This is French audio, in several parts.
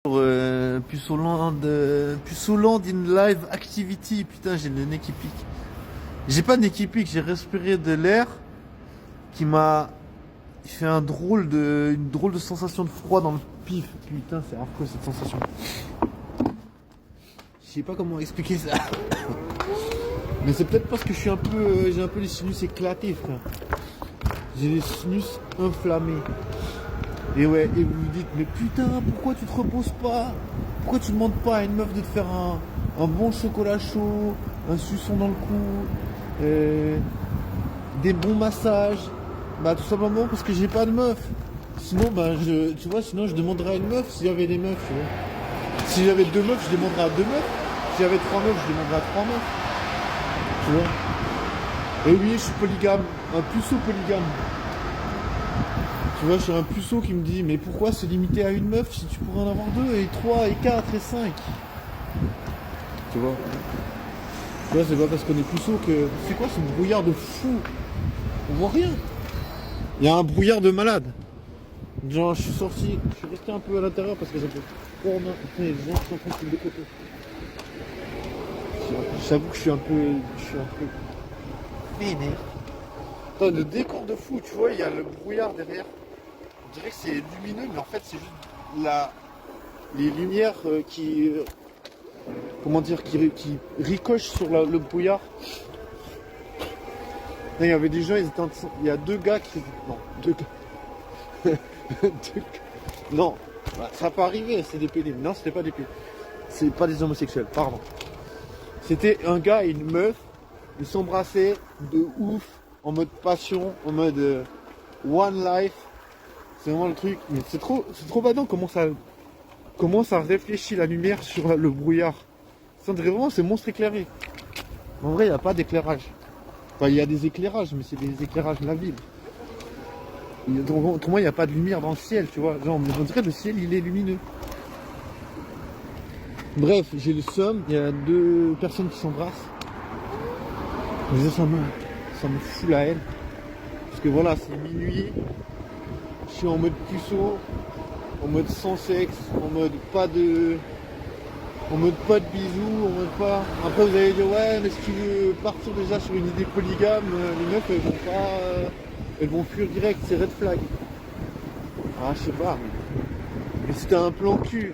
Puceauland in live activity. Putain, j'ai le nez qui pique. J'ai pas de nez qui pique, j'ai respiré de l'air qui m'a fait une drôle de sensation de froid dans le pif. Putain, c'est affreux cette sensation. Je sais pas comment expliquer ça. Mais c'est peut-être parce que j'ai un peu les sinus éclatés, frère. J'ai les sinus inflammés. Et ouais, et vous vous dites, mais putain, pourquoi tu te reposes pas? Pourquoi tu demandes pas à une meuf de te faire un bon chocolat chaud, un suçon dans le cou, des bons massages? Bah tout simplement parce que j'ai pas de meuf. Sinon, bah tu vois, sinon je demanderais à une meuf si j'avais des meufs, tu vois. Si j'avais 2 meufs, je demanderais à 2 meufs. Si j'avais 3 meufs, je demanderais à 3 meufs. Tu vois. Et oui, je suis polygame, un puceau polygame. Tu vois, je suis un puceau qui me dit, mais pourquoi se limiter à une meuf si tu pourrais en avoir 2, et 3, et 4, et 5? Tu vois. Tu vois, c'est pas parce qu'on est puceau que... C'est quoi ce brouillard de fou? On voit rien. Il y a un brouillard de malade. Genre, je suis resté un peu à l'intérieur parce que ça peut... Oh non, putain, les gens sont en train de se décoter. J'avoue que je suis un peu vénère. Attends, le décor de fou, tu vois, il y a le brouillard derrière. On dirait que c'est lumineux, mais en fait c'est juste les lumières comment dire, qui ricochent sur le brouillard. Là, il y avait des gens, il y a 2 gars qui... Non, 2 gars. Non, ça peut arriver, c'est des pédés. Non, c'était pas des pédés. C'est pas des homosexuels, pardon. C'était un gars et une meuf, ils s'embrassaient de ouf, en mode passion, en mode one life. C'est vraiment le truc, mais c'est trop badant comment ça réfléchit la lumière sur le brouillard. Ça dirait vraiment c'est monstre éclairé. En vrai, il n'y a pas d'éclairage. Enfin, il y a des éclairages, mais c'est des éclairages de la ville. Autrement, il n'y a pas de lumière dans le ciel, tu vois. Genre, on dirait que le ciel, il est lumineux. Bref, j'ai le seum, il y a 2 personnes qui s'embrassent. Ça me fout la haine. Parce que voilà, c'est minuit. Je suis en mode puceau, en mode sans sexe, en mode pas de bisous, en mode pas... Après vous allez dire ouais, mais si tu veux partir déjà sur une idée polygame, les meufs elles vont fuir direct, c'est red flag. Ah je sais pas, mais c'était un plan cul.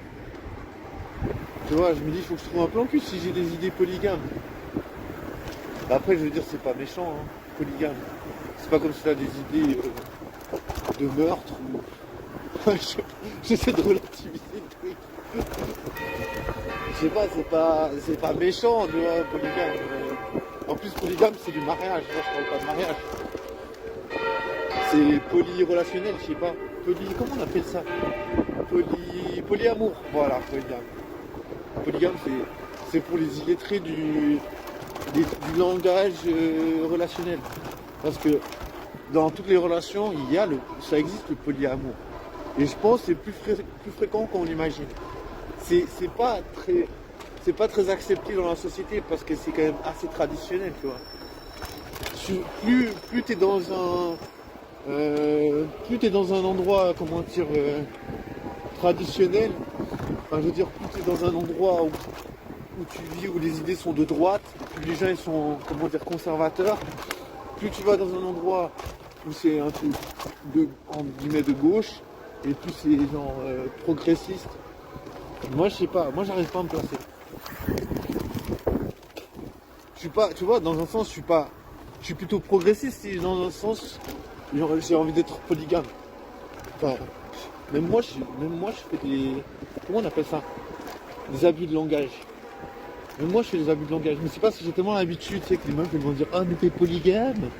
Tu vois, je me dis il faut que je trouve un plan cul si j'ai des idées polygames. Après je veux dire c'est pas méchant, hein, polygame. C'est pas comme si tu as des idées de meurtre ou... J'essaie de relativiser le truc. Je sais pas, c'est pas méchant, tu vois, polygame. En plus, polygame, c'est du mariage. Moi, je parle pas de mariage. C'est polyrelationnel, je sais pas. Comment on appelle ça? Polyamour. Voilà, polygame. Polygame, c'est pour les illettrés du langage relationnel. Parce que dans toutes les relations, ça existe le polyamour. Et je pense que c'est plus fréquent qu'on l'imagine. C'est pas très accepté dans la société parce que c'est quand même assez traditionnel, tu vois. Plus t'es dans un endroit, comment dire, traditionnel, enfin je veux dire, plus t'es dans un endroit où tu vis, où les idées sont de droite, plus les gens ils sont, comment dire, conservateurs, plus tu vas dans un endroit où c'est un truc en guillemets de gauche, et plus c'est genre progressiste. Moi je sais pas, moi j'arrive pas à me placer. Je suis pas, tu vois, dans un sens je suis plutôt progressiste et dans un sens genre, j'ai envie d'être polygame. Enfin, même moi je fais des, comment on appelle ça? Des abus de langage. Même moi je fais des abus de langage, mais c'est pas si j'ai tellement l'habitude, tu sais, que les meufs elles vont dire ah mais t'es polygame.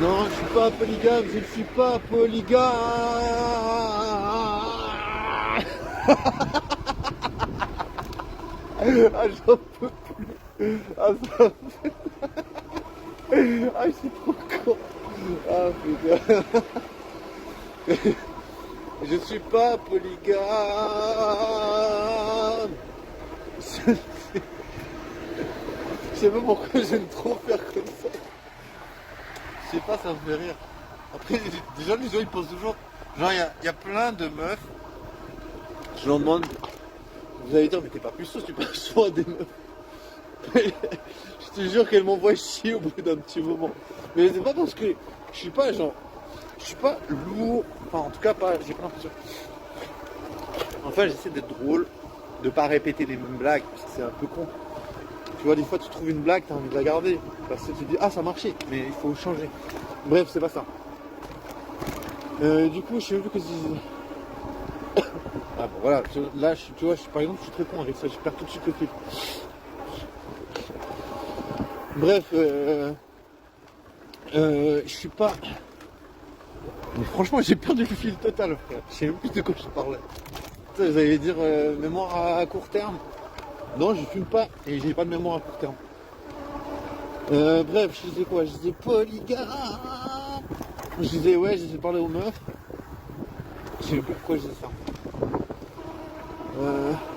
Non, je suis pas polygame, je ne suis pas polygame. Ah, j'en peux plus. Ah, ah, c'est trop con. Ah, putain. Je suis pas polygame. Je sais pas pourquoi j'aime trop faire comme ça. Je sais pas, ça me fait rire. Après, déjà, les gens ils pensent toujours. Genre, il y a plein de meufs je leur demande, vous allez dire, mais t'es pas puceau, tu parles souvent à des meufs. Je te jure qu'elles m'envoient chier au bout d'un petit moment. Mais c'est pas parce que je suis pas lourd, enfin en tout cas pas, j'ai pas l'impression. Enfin j'essaie d'être drôle, de pas répéter les mêmes blagues, parce que c'est un peu con. Tu vois, des fois tu trouves une blague, t'as envie de la garder, parce que tu te dis, ah ça marchait, mais il faut changer. Bref, c'est pas ça. Du coup, je sais même plus que je disais. Ah bon voilà, là tu vois, par exemple je suis très con avec ça, je perds tout de suite le fil. Bref, je suis pas... Mais franchement j'ai perdu le fil total frère, je sais même plus de quoi je parlais. Vous allez dire mémoire à court terme. Non, je fume pas et j'ai pas de mémoire à court terme. Bref, je disais quoi? Je disais polygame. Je disais ouais, j'essaie de parler aux meufs. Je sais plus pourquoi je disais ça.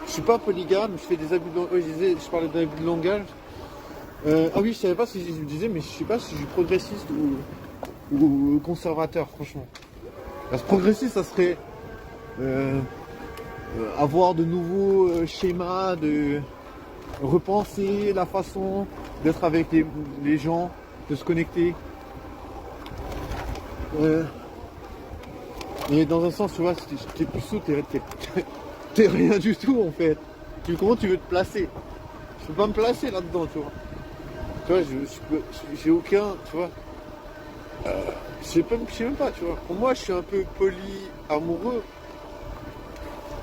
Je suis pas polygame, je fais des abus de langage. Je parlais d'abus de langage. Ah oui, je savais pas si je disais, mais je sais pas si je suis progressiste ou conservateur, franchement. Parce que progressiste, ça serait avoir de nouveaux schémas, de repenser la façon d'être avec les gens, de se connecter. Et dans un sens, tu vois, si t'es puceau, t'es rien du tout en fait. Comment tu veux te placer? Je peux pas me placer là-dedans, tu vois. Tu vois, j'ai aucun, tu vois. Je sais même pas, tu vois. Pour moi, je suis un peu amoureux.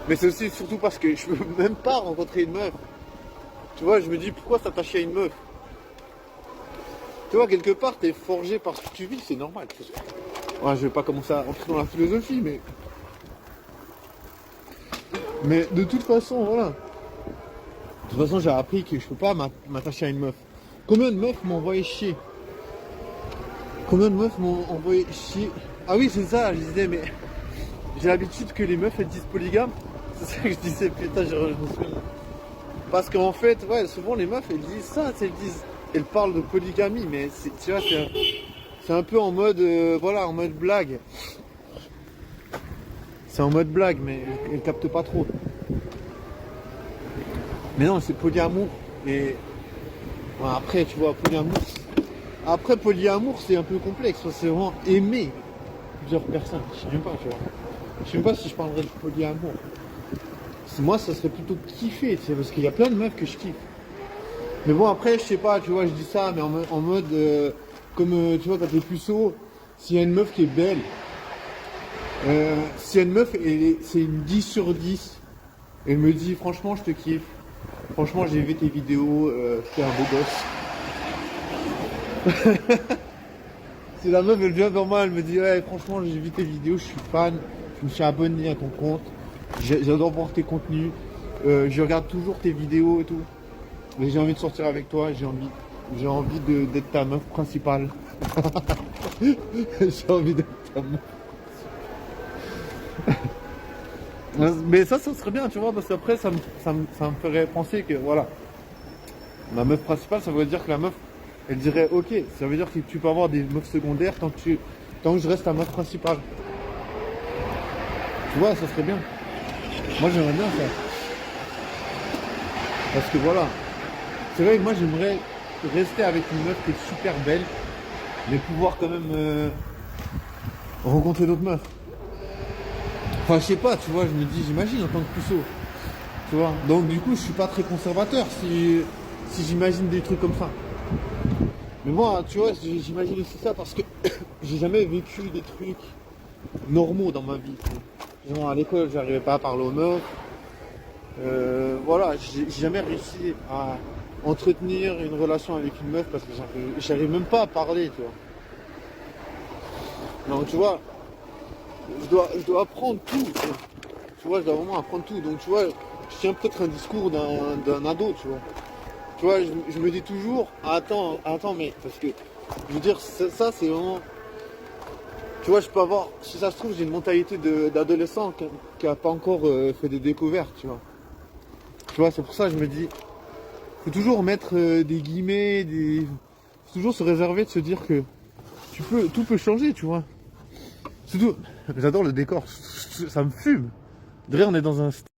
Mais c'est aussi surtout parce que je peux même pas rencontrer une meuf. Tu vois, je me dis pourquoi s'attacher à une meuf? Tu vois, quelque part, t'es forgé par ce que tu vis, c'est normal. Ouais, je vais pas commencer à rentrer dans la philosophie, mais de toute façon, voilà. De toute façon, j'ai appris que je peux pas m'attacher à une meuf. Combien de meufs m'ont envoyé chier? Combien de meufs m'ont envoyé chier? Ah oui, c'est ça, je disais, mais j'ai l'habitude que les meufs, elles disent polygame. C'est ça que je disais, putain, je me souviens. Parce qu'en fait, ouais, souvent les meufs, elles disent ça, elles parlent de polygamie, mais tu vois, c'est un peu en mode, voilà, en mode blague. C'est en mode blague, mais elles captent pas trop. Mais non, c'est polyamour. Et bon, après, tu vois, polyamour. Après, polyamour, c'est un peu complexe. C'est vraiment aimer plusieurs personnes. Je sais même pas, tu vois. Je sais même pas si je parlerais de polyamour. Moi, ça serait plutôt kiffer, tu sais, parce qu'il y a plein de meufs que je kiffe. Mais bon, après, je sais pas, tu vois, je dis ça, mais en mode, comme, tu vois, quand t'es puceau, s'il y a une meuf qui est belle, s'il y a une meuf, c'est une 10 sur 10, elle me dit, franchement, je te kiffe. Franchement, j'ai vu tes vidéos, t'es un beau gosse. Si la meuf, elle vient vers moi, elle me dit, ouais, franchement, j'ai vu tes vidéos, je suis fan, je me suis abonné à ton compte, j'adore voir tes contenus, je regarde toujours tes vidéos et tout. Mais j'ai envie de sortir avec toi, j'ai envie d'être ta meuf principale. J'ai envie d'être ta meuf. Mais ça serait bien, tu vois, parce qu'après, ça me ferait penser que, voilà, ma meuf principale, ça veut dire que la meuf, elle dirait, ok, ça veut dire que tu peux avoir des meufs secondaires tant que je reste ta meuf principale. Tu vois, ça serait bien. Moi, j'aimerais bien ça. Parce que voilà, c'est vrai que moi, j'aimerais rester avec une meuf qui est super belle, mais pouvoir quand même rencontrer d'autres meufs. Enfin, je sais pas, tu vois, je me dis, j'imagine en tant que puceau, tu vois. Donc, du coup, je suis pas très conservateur si j'imagine des trucs comme ça. Mais moi, tu vois, j'imagine aussi ça parce que j'ai jamais vécu des trucs normaux dans ma vie. Genre, à l'école, j'arrivais pas à parler aux meufs. Voilà, j'ai jamais réussi à entretenir une relation avec une meuf parce que j'arrive même pas à parler, tu vois. Donc, tu vois, je dois apprendre tout, tu vois, je dois vraiment apprendre tout. Donc, tu vois, je tiens peut-être un discours d'un ado, tu vois. Tu vois, je me dis toujours, attends, mais, parce que, je veux dire, ça c'est vraiment, tu vois, je peux avoir, si ça se trouve, j'ai une mentalité d'adolescent qui a pas encore fait des découvertes, tu vois. Tu vois, c'est pour ça que je me dis, faut toujours mettre des guillemets, faut toujours se réserver de se dire que tout peut changer, tu vois. Surtout, j'adore le décor, ça me fume. Derrière, on est dans un